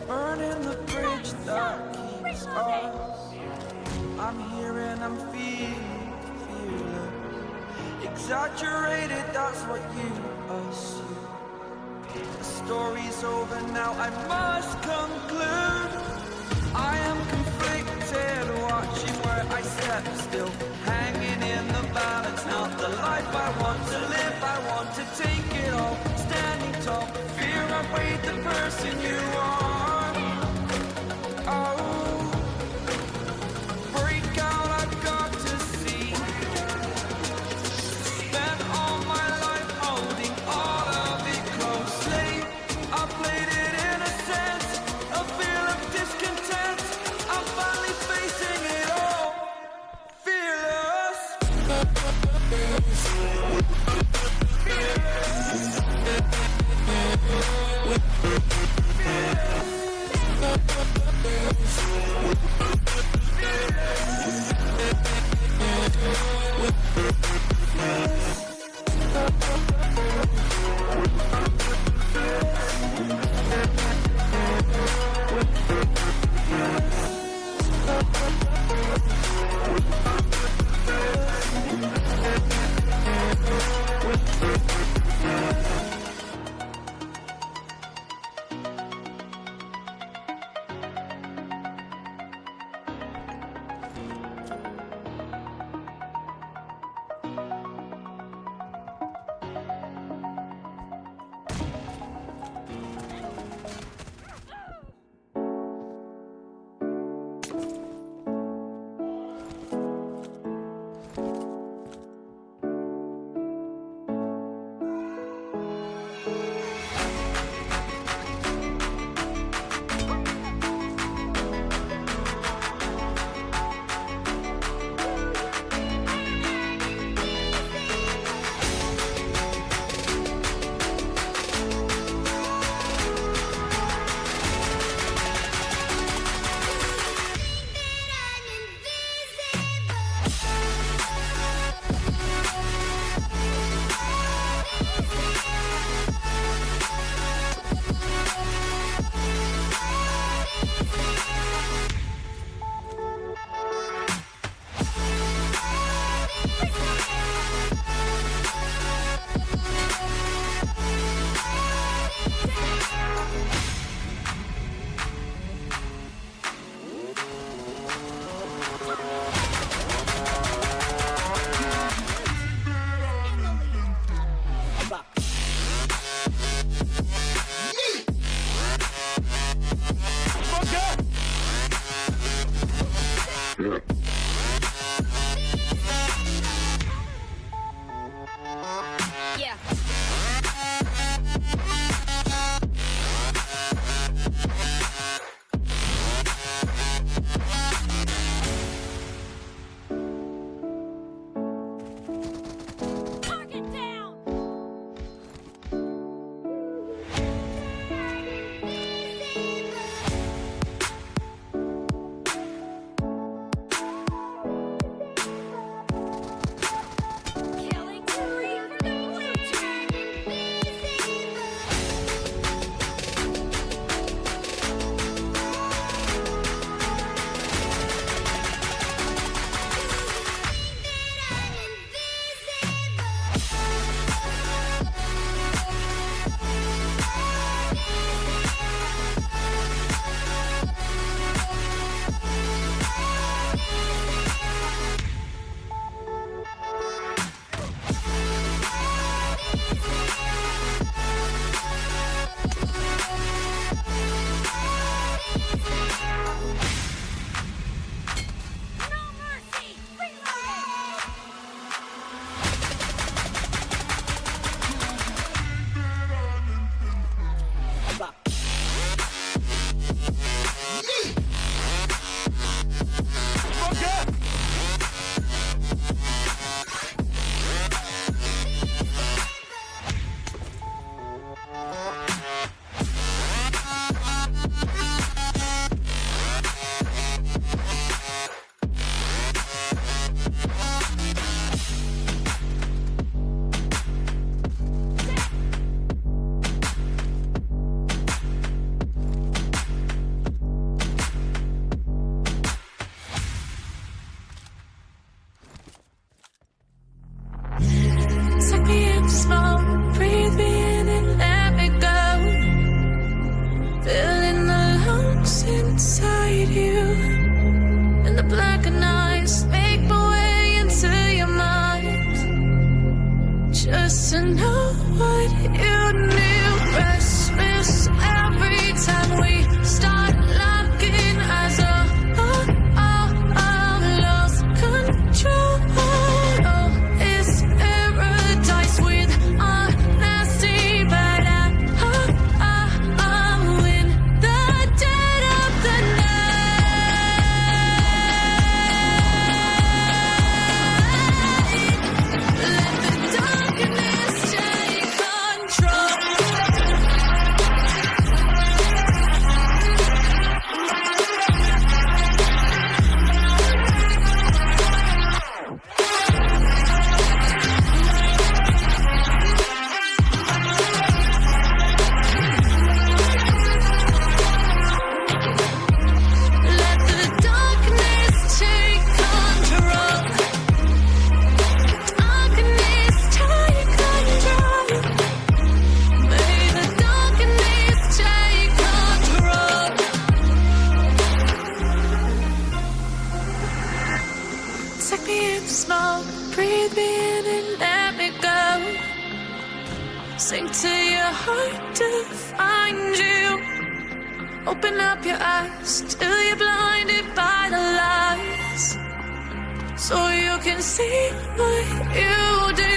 Burning the bridge that keeps us. I'm here and I'm feeling exaggerated, that's what you assume. The story's over now, I must conclude. I am conflicted, watching where I step still, hanging in the balance. Not the life I want to live, I want to take it all, standing tall. Fear I've weighed the person you are. Oh, break out, I've got to see. Spent all my life holding all of it closely. I played it innocent, a feel of discontent. I'm finally facing it all, fearless. me in the smoke, breathe me in and let me go. Sink to your heart to find you. Open up your eyes till you're blinded by the lies, so you can see what you do.